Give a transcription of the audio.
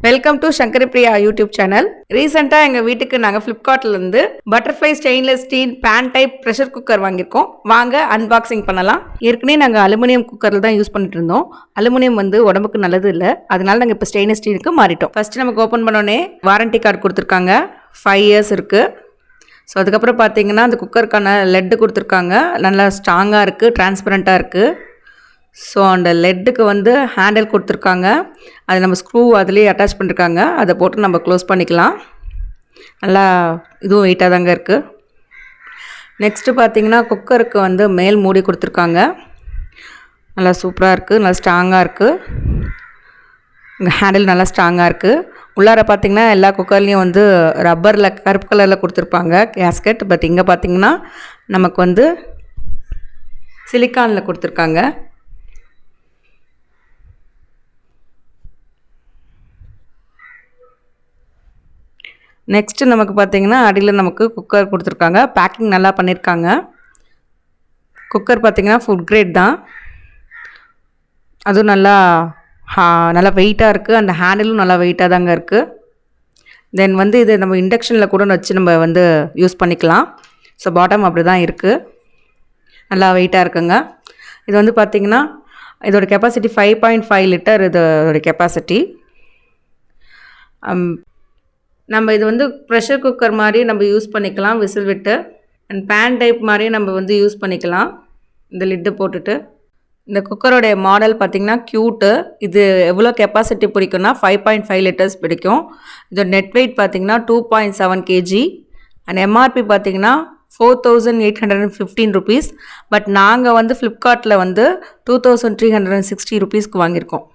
Welcome to Shankari Priya YouTube channel. ரீசெண்டாக எங்கள் வீட்டுக்கு நாங்கள் ஃப்ளிப்கார்ட்லேருந்து Butterfly stainless steel pan type pressure cooker வாங்கியிருக்கோம். வாங்க அன்பாக்சிங் பண்ணலாம். ஏற்கனவே நாங்கள் அலுமினியம் குக்கரில் தான் யூஸ் பண்ணிட்டு இருந்தோம். அலுமினியம் வந்து உடம்புக்கு நல்லது இல்லை, அதனால நாங்கள் இப்போ ஸ்டெயின்லெஸ் ஸ்டீலுக்கு மாறிட்டோம். ஃபஸ்ட்டு நமக்கு ஓப்பன் பண்ணோடனே வாரண்டி கார்டு கொடுத்துருக்காங்க, 5 years இருக்குது. ஸோ அதுக்கப்புறம் பார்த்தீங்கன்னா அந்த குக்கருக்கான லெட்டு கொடுத்துருக்காங்க, நல்லா ஸ்ட்ராங்காக இருக்குது, டிரான்ஸ்பரண்ட்டாக இருக்குது. ஸோ அந்த லெட்டுக்கு வந்து ஹேண்டில் கொடுத்துருக்காங்க, அது நம்ம ஸ்க்ரூ அதுலேயே அட்டாச் பண்ணியிருக்காங்க, அதை போட்டு நம்ம க்ளோஸ் பண்ணிக்கலாம். நல்லா இதுவும் வெயிட்டாக தாங்க இருக்குது. நெக்ஸ்ட்டு பார்த்திங்கன்னா குக்கருக்கு வந்து மேல் மூடி கொடுத்துருக்காங்க, நல்லா சூப்பராக இருக்குது, நல்லா ஸ்ட்ராங்காக இருக்குது. இங்கே ஹேண்டில் நல்லா ஸ்ட்ராங்காக இருக்குது. உள்ளார பார்த்திங்கன்னா எல்லா குக்கர்லேயும் வந்து ரப்பரில் கருப்பு கலரில் கொடுத்துருப்பாங்க கேஸ்கெட். பட் இங்கே பார்த்திங்கன்னா நமக்கு வந்து சிலிக்கானில் கொடுத்துருக்காங்க. நெக்ஸ்ட்டு நமக்கு பார்த்திங்கன்னா அடியில் நமக்கு குக்கர் கொடுத்துருக்காங்க, பேக்கிங் நல்லா பண்ணியிருக்காங்க. குக்கர் பார்த்திங்கன்னா ஃபுட் கிரேட் தான், அதுவும் நல்லா வெயிட்டாக இருக்குது. அந்த ஹேண்டிலும் நல்லா வெயிட்டாக தாங்க இருக்குது. தென் வந்து இது நம்ம இண்டக்ஷனில் கூட வச்சு நம்ம வந்து யூஸ் பண்ணிக்கலாம். ஸோ பாட்டம் அப்படி தான் இருக்குது, நல்லா வெயிட்டாக இருக்குங்க. இது வந்து பார்த்திங்கன்னா இதோட கெப்பாசிட்டி 5.5 liter இதோட கெப்பாசிட்டி. நம்ம இது வந்து ப்ரெஷர் குக்கர் மாதிரி நம்ம யூஸ் பண்ணிக்கலாம், விசில் விட்டு. அண்ட் பேன் டைப் மாதிரி நம்ம வந்து யூஸ் பண்ணிக்கலாம், இந்த லிட்டு போட்டுட்டு. இந்த குக்கரோடைய மாடல் பார்த்திங்கன்னா க்யூட்டு. இது எவ்வளோ கெப்பாசிட்டி பிடிக்கும்னா 5.5 liters பிடிக்கும். இதோட நெட் வெயிட் பார்த்திங்கன்னா 2.7 kg. அண்ட் எம்ஆர்பி பார்த்திங்கன்னா 4,815 rupees. பட் நாங்கள் வந்து ஃப்ளிப்கார்ட்டில் வந்து 2,360 rupeesக்கு வாங்கியிருக்கோம்.